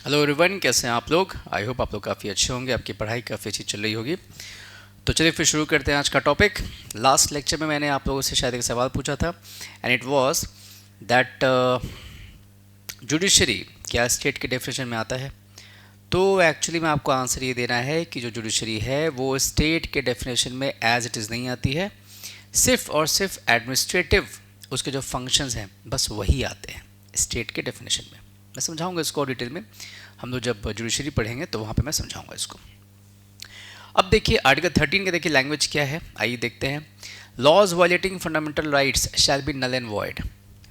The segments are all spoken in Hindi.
हेलो एवरीवन, कैसे हैं आप लोग। आई होप आप लोग काफ़ी अच्छे होंगे, आपकी पढ़ाई काफ़ी अच्छी चल रही होगी। तो चलिए फिर शुरू करते हैं आज का टॉपिक। लास्ट लेक्चर में मैंने आप लोगों से शायद एक सवाल पूछा था and it was that judiciary क्या स्टेट के डेफिनेशन में आता है। तो एक्चुअली में आपको आंसर ये देना है कि जो जुडिशरी है वो स्टेट के डेफिनेशन में एज इट इज़ नहीं आती है। सिर्फ और सिर्फ एडमिनिस्ट्रेटिव उसके जो फंक्शंस हैं बस वही आते हैं स्टेट के डेफिनेशन में। मैं समझाऊंगा इसको और डिटेल में, हम लोग जब जुडिशरी पढ़ेंगे तो वहाँ पे मैं समझाऊंगा इसको। अब देखिए आर्टिकल 13 का देखिए लैंग्वेज क्या है, आइए देखते हैं। Laws violating fundamental rights shall be null and void.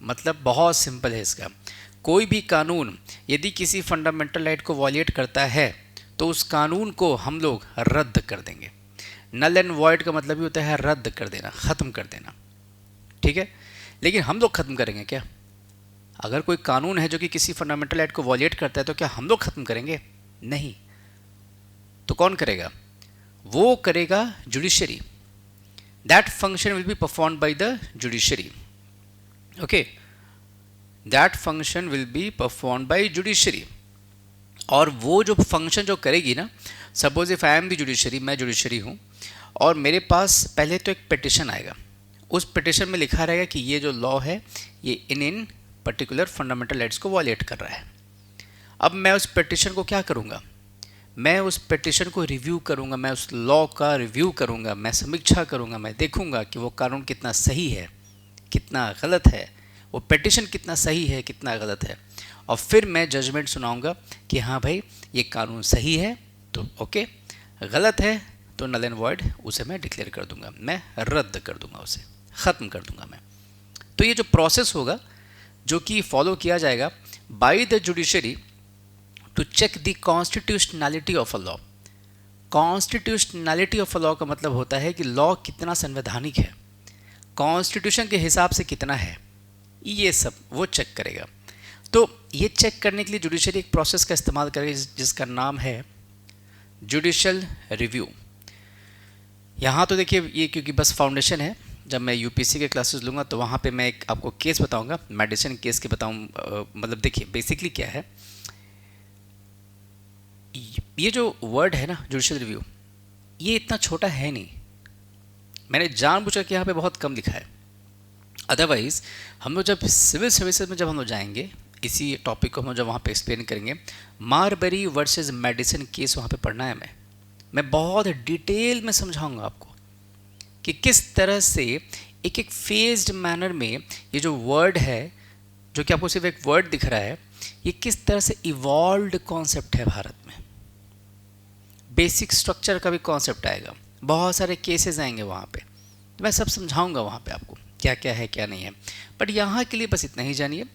मतलब बहुत सिंपल है इसका। कोई भी कानून यदि किसी फंडामेंटल राइट को वॉयलेट करता है तो उस कानून को हम लोग रद्द कर देंगे। नल एंड वॉइड का मतलब ही होता है रद्द कर देना, ख़त्म कर देना। ठीक है, लेकिन हम लोग ख़त्म करेंगे क्या? अगर कोई कानून है जो कि किसी फंडामेंटल राइट को वॉयलेट करता है तो क्या हम लोग ख़त्म करेंगे? नहीं। तो कौन करेगा? वो करेगा judiciary. That function will be performed by the judiciary. Okay, that function will be performed by judiciary. और वो जो फंक्शन जो करेगी ना, suppose if I am the judiciary, मैं जुडिशरी हूँ और मेरे पास पहले तो एक पिटिशन आएगा। उस पिटिशन में लिखा रहेगा कि ये जो लॉ है ये इन पर्टिकुलर फंडामेंटल राइट्स को वॉयलेट कर रहा है। अब मैं उस पिटिशन को क्या करूँगा? मैं उस पिटिशन को रिव्यू करूँगा, मैं उस लॉ का रिव्यू करूँगा, मैं समीक्षा करूँगा, मैं देखूँगा कि वो कानून कितना सही है, कितना गलत है, वो पिटिशन कितना सही है, कितना गलत है। और फिर मैं जजमेंट सुनाऊँगा कि हाँ भाई ये कानून सही है तो ओके, गलत है तो नल एंड वॉइड उसे मैं डिक्लेयर कर दूँगा, मैं रद्द कर दूँगा, उसे ख़त्म कर दूँगा मैं। तो ये जो प्रोसेस होगा जो कि फॉलो किया जाएगा by the judiciary to check the constitutionality of a law. Constitutionality of a law का मतलब होता है कि लॉ कितना संवैधानिक है, कॉन्स्टिट्यूशन के हिसाब से कितना है, ये सब वो चेक करेगा। तो ये चेक करने के लिए जुडिशरी एक प्रोसेस का इस्तेमाल करेगी जिसका नाम है जुडिशल रिव्यू। यहाँ तो देखिए ये क्योंकि बस फाउंडेशन है, जब मैं यूपीएससी के क्लासेस लूँगा तो वहाँ पे मैं एक आपको केस बताऊँगा, मेडिसिन केस के बताऊँ। मतलब देखिए बेसिकली क्या है, ये जो वर्ड है ना जुडिशल रिव्यू, ये इतना छोटा है नहीं। मैंने जानबूझकर के यहाँ पे बहुत कम लिखा है। अदरवाइज़ हम लोग जब सिविल सर्विसेज में जब हम लोग जाएंगे, इसी टॉपिक को हम जब वहाँ पे एक्सप्लेन करेंगे, मारबरी वर्सेस मेडिसिन केस वहाँ पे पढ़ना है। मैं बहुत डिटेल में समझाऊंगा आपको कि किस तरह से एक एक फेज्ड मैनर में ये जो वर्ड है, जो कि आपको सिर्फ एक वर्ड दिख रहा है, ये किस तरह से इवॉल्व्ड कॉन्सेप्ट है भारत में। बेसिक स्ट्रक्चर का भी कॉन्सेप्ट आएगा, बहुत सारे केसेस आएंगे वहाँ पे, तो मैं सब समझाऊंगा वहाँ पे आपको क्या क्या है क्या नहीं है। बट यहाँ के लिए बस इतना ही जानिए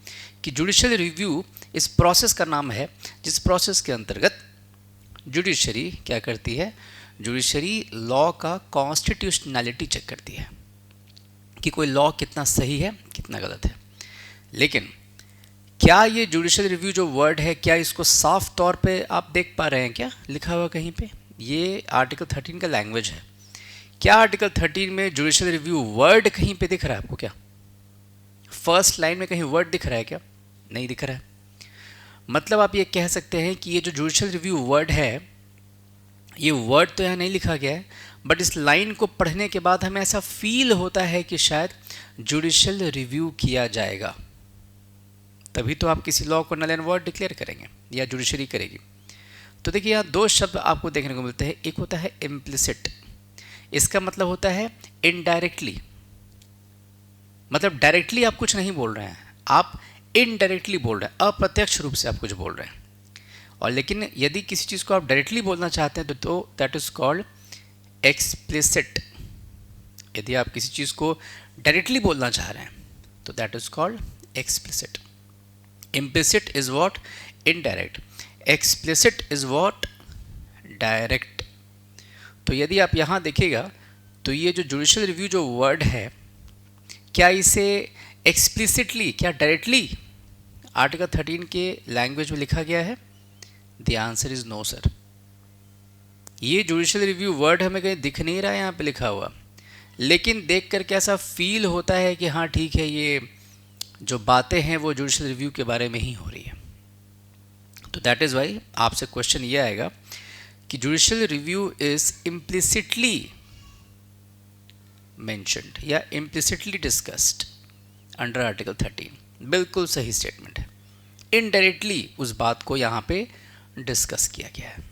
कि जुडिशियल रिव्यू इस प्रोसेस का नाम है जिस प्रोसेस के अंतर्गत जुडिशरी क्या करती है, जुडिशरी लॉ का कॉन्स्टिट्यूशनैलिटी चेक करती है कि कोई लॉ कितना सही है कितना गलत है। लेकिन क्या ये जुडिशियल रिव्यू जो वर्ड है, क्या इसको साफ तौर पे आप देख पा रहे हैं क्या लिखा हुआ कहीं पे? ये आर्टिकल 13 का लैंग्वेज है। क्या आर्टिकल 13 में जुडिशियल रिव्यू वर्ड कहीं पे दिख रहा है आपको? क्या फर्स्ट लाइन में कहीं वर्ड दिख रहा है क्या? नहीं दिख रहा है। मतलब आप ये कह सकते हैं कि ये जो जुडिशियल रिव्यू वर्ड है, ये वर्ड तो यहाँ नहीं लिखा गया है, बट इस लाइन को पढ़ने के बाद हमें ऐसा फील होता है कि शायद जुडिशियल रिव्यू किया जाएगा, तभी तो आप किसी लॉ को नल एंड वॉइड डिक्लेयर करेंगे या जुडिशरी करेगी। तो देखिए यहाँ दो शब्द आपको देखने को मिलते हैं। एक होता है इम्प्लिसिट, इसका मतलब होता है इनडायरेक्टली, मतलब डायरेक्टली आप कुछ नहीं बोल रहे हैं, आप इनडायरेक्टली बोल रहे हैं, अप्रत्यक्ष रूप से आप कुछ बोल रहे हैं। और लेकिन यदि किसी चीज़ को आप डायरेक्टली बोलना चाहते हैं तो दैट इज कॉल्ड एक्सप्लिसिट। यदि आप किसी चीज़ को डायरेक्टली बोलना चाह रहे हैं तो that is called explicit. Implicit is what? Indirect. Explicit is what? Direct. तो यदि आप यहाँ देखिएगा तो ये जो जुडिशियल रिव्यू जो वर्ड है, क्या इसे एक्सप्लिसिटली, क्या डायरेक्टली आर्टिकल 13 के लैंग्वेज में लिखा गया है? The answer is no sir. ये जुडिशियल रिव्यू वर्ड हमें कहीं दिख नहीं रहा है यहाँ पे लिखा हुआ, लेकिन देख कर कैसा फील होता है कि हाँ ठीक है, ये जो बातें हैं वो जुडिशियल रिव्यू के बारे में ही हो रही है। तो दैट इज़ वाई आपसे क्वेश्चन ये आएगा कि judicial review is implicitly mentioned या इम्प्लिसिटली डिस्कस्ड अंडर आर्टिकल 13। बिल्कुल सही स्टेटमेंट है, इनडायरेक्टली उस बात को यहाँ पे डिस्कस किया गया है।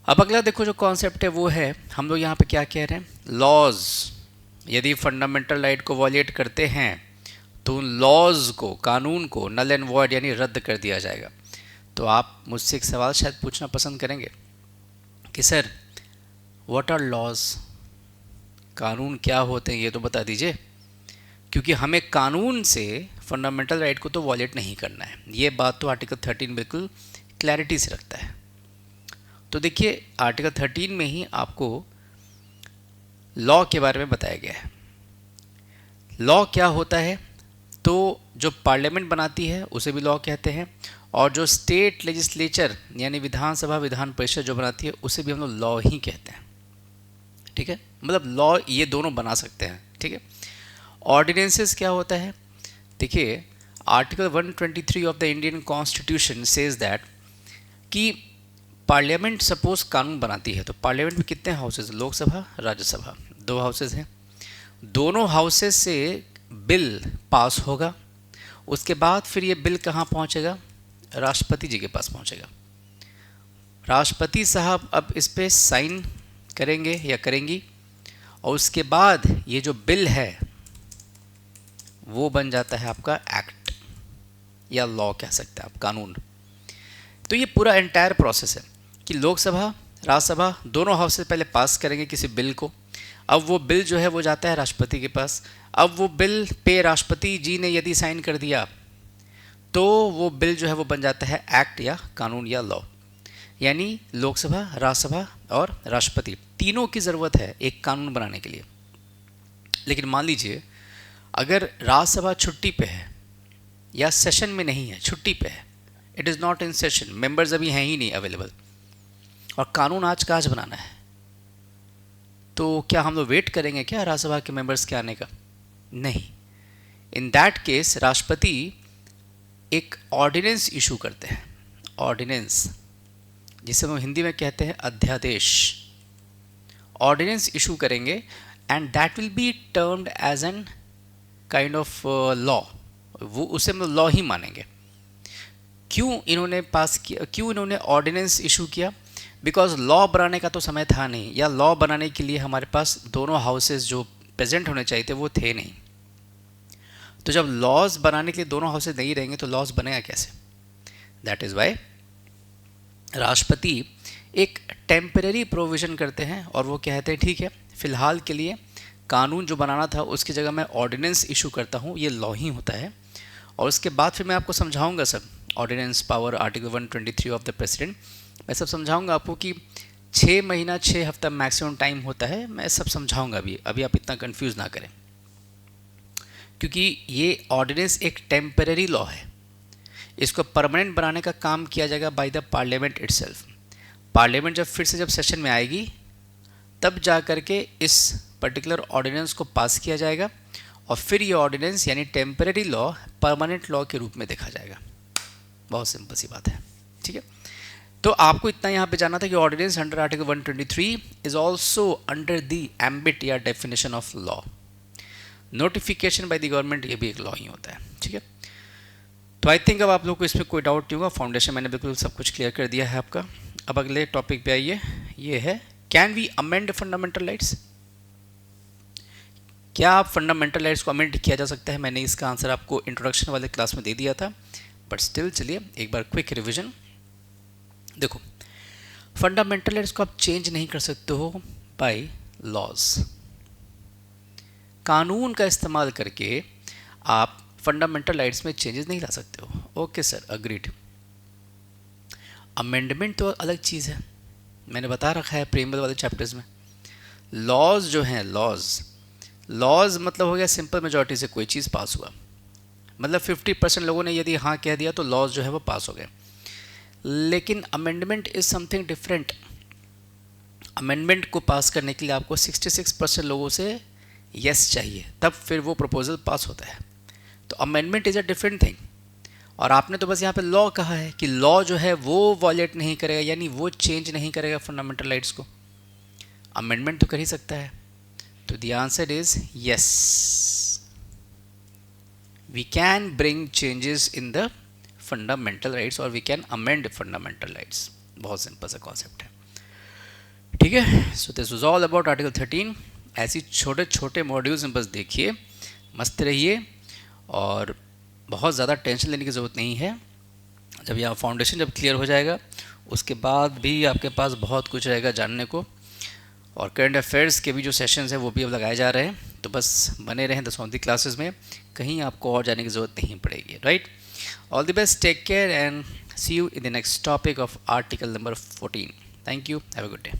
अब अगला देखो जो कॉन्सेप्ट है वो है, हम लोग यहाँ पे क्या कह रहे हैं, लॉज यदि फंडामेंटल राइट को वॉलिएट करते हैं तो उन लॉज को, कानून को नल एंड वॉइड यानी रद्द कर दिया जाएगा। तो आप मुझसे एक सवाल शायद पूछना पसंद करेंगे कि सर व्हाट आर लॉज, कानून क्या होते हैं ये तो बता दीजिए, क्योंकि हमें कानून से फंडामेंटल राइट को तो वॉलिएट नहीं करना है। ये बात तो आर्टिकल 13 बिल्कुल क्लैरिटी से रखता है। तो देखिए आर्टिकल 13 में ही आपको लॉ के बारे में बताया गया है। लॉ क्या होता है, तो जो पार्लियामेंट बनाती है उसे भी लॉ कहते हैं, और जो स्टेट लेजिस्लेचर यानी विधानसभा विधान परिषद जो बनाती है उसे भी हम लोग लॉ ही कहते हैं। ठीक है, मतलब लॉ ये दोनों बना सकते हैं। ठीक है, ऑर्डिनेंसेस क्या होता है, देखिए article 123 of the Indian constitution says that कि पार्लियामेंट सपोज कानून बनाती है तो पार्लियामेंट में कितने हाउसेज, लोकसभा राज्यसभा, 2 हाउसेज हैं। दोनों हाउसेज से बिल पास होगा, उसके बाद फिर ये बिल कहाँ पहुँचेगा, राष्ट्रपति जी के पास पहुँचेगा। राष्ट्रपति साहब अब इस पर साइन करेंगे या करेंगी, और उसके बाद ये जो बिल है वो बन जाता है आपका एक्ट या लॉ कह सकते हैं आप, कानून। तो ये पूरा एंटायर प्रोसेस है कि लोकसभा राज्यसभा दोनों हाउस से पहले पास करेंगे किसी बिल को, अब वो बिल जो है वो जाता है राष्ट्रपति के पास। अब वो बिल पे राष्ट्रपति जी ने यदि साइन कर दिया तो वो बिल जो है वो बन जाता है एक्ट या कानून या लॉ। यानी लोकसभा, राज्यसभा और राष्ट्रपति तीनों की ज़रूरत है एक कानून बनाने के लिए। लेकिन मान लीजिए अगर राज्यसभा छुट्टी पे है या सेशन में नहीं है, छुट्टी पे है, it is not in session, members अभी हैं ही नहीं अवेलेबल, और कानून आज का आज बनाना है, तो क्या हम लोग वेट करेंगे क्या राज्यसभा के मेंबर्स के आने का? नहीं। इन दैट केस राष्ट्रपति एक ऑर्डिनेंस इशू करते हैं, ऑर्डिनेंस जिसे हम हिंदी में कहते हैं अध्यादेश। ऑर्डिनेंस इशू करेंगे and that will be termed as an kind of law, वो उसे हम लॉ ही मानेंगे। क्यों इन्होंने पास किया, क्यों इन्होंने ऑर्डिनेंस इशू किया? बिकॉज लॉ बनाने का तो समय था नहीं, या लॉ बनाने के लिए हमारे पास दोनों हाउसेस जो प्रेजेंट होने चाहिए थे वो थे नहीं। तो जब लॉज बनाने के लिए दोनों हाउसेस नहीं रहेंगे तो लॉज बनेगा कैसे? दैट इज़ वाई राष्ट्रपति एक टेम्परेरी प्रोविज़न करते हैं और वो कहते हैं ठीक है फिलहाल के लिए कानून जो बनाना था उसकी जगह मैं ऑर्डिनेंस इशू करता हूँ, ये लॉ ही होता है। और उसके बाद फिर मैं आपको समझाऊंगा सब, ordinance power article 123 of the president, मैं सब समझाऊंगा आपको कि 6 महीना 6 हफ्ता मैक्सिमम टाइम होता है, मैं सब समझाऊंगा अभी आप इतना कंफ्यूज ना करें, क्योंकि ये ऑर्डिनेंस एक टेम्परेरी लॉ है। इसको परमानेंट बनाने का काम किया जाएगा by the parliament itself. Parliament जब फिर से जब सेशन में आएगी तब जा कर के इस पर्टिकुलर ऑर्डिनेंस को पास किया जाएगा, और फिर ये ऑर्डिनेंस यानी टेम्परेरी लॉ परमानेंट लॉ के रूप में देखा जाएगा। बहुत सिंपल सी बात है। ठीक है, तो आपको इतना यहाँ पे जानना था कि ordinance under article 123 is also under the ambit या definition of law. Notification by the government ये भी एक लॉ ही होता है। ठीक है, तो आई थिंक अब आप लोग को इसमें कोई डाउट नहीं होगा, फाउंडेशन मैंने बिल्कुल सब कुछ क्लियर कर दिया है आपका। अब अगले टॉपिक पे आइए, ये है can we amend fundamental rights? क्या आप फंडामेंटल राइट्स को अमेंड किया जा सकता है? मैंने इसका आंसर आपको इंट्रोडक्शन वाले क्लास में दे दिया था, बट स्टिल चलिए एक बार क्विक रिविजन। देखो, फंडामेंटल राइट्स को आप चेंज नहीं कर सकते हो बाय लॉज। कानून का इस्तेमाल करके आप फंडामेंटल राइट्स में चेंजेस नहीं ला सकते हो। Okay sir, agreed. अमेंडमेंट तो अलग चीज़ है, मैंने बता रखा है प्रीएम्बल वाले चैप्टर्स में। लॉज जो हैं, लॉज मतलब हो गया सिंपल मेजॉरिटी से कोई चीज़ पास हुआ, मतलब 50% लोगों ने यदि हाँ कह दिया तो लॉज जो है वो पास हो गए। लेकिन amendment is something different. Amendment को पास करने के लिए आपको 66% लोगों से यस चाहिए, तब फिर वो प्रपोजल पास होता है। तो amendment is a different thing. और आपने तो बस यहाँ पे लॉ कहा है कि लॉ जो है वो वॉलेट नहीं करेगा, यानी वो चेंज नहीं करेगा फंडामेंटल राइट्स को, अमेंडमेंट तो कर ही सकता है। तो the answer is yes, we can bring changes in the fundamental rights और we can amend fundamental rights. बहुत सिंपल सा कॉन्सेप्ट है, ठीक है। So this was all about article 13। ऐसी छोटे छोटे मॉड्यूल्स में बस देखिए, मस्त रहिए, और बहुत ज़्यादा टेंशन लेने की ज़रूरत नहीं है। जब यह फाउंडेशन जब क्लियर हो जाएगा उसके बाद भी आपके पास बहुत कुछ रहेगा जानने को, और करंट अफेयर्स के भी जो सेशंस हैं वो भी अब लगाए जा रहे हैं। तो बस बने रहें 10वीं क्लासेस में, कहीं आपको और जाने की ज़रूरत नहीं पड़ेगी, right. All the best, take care and see you in the next topic of article number 14। Thank you, have a good day.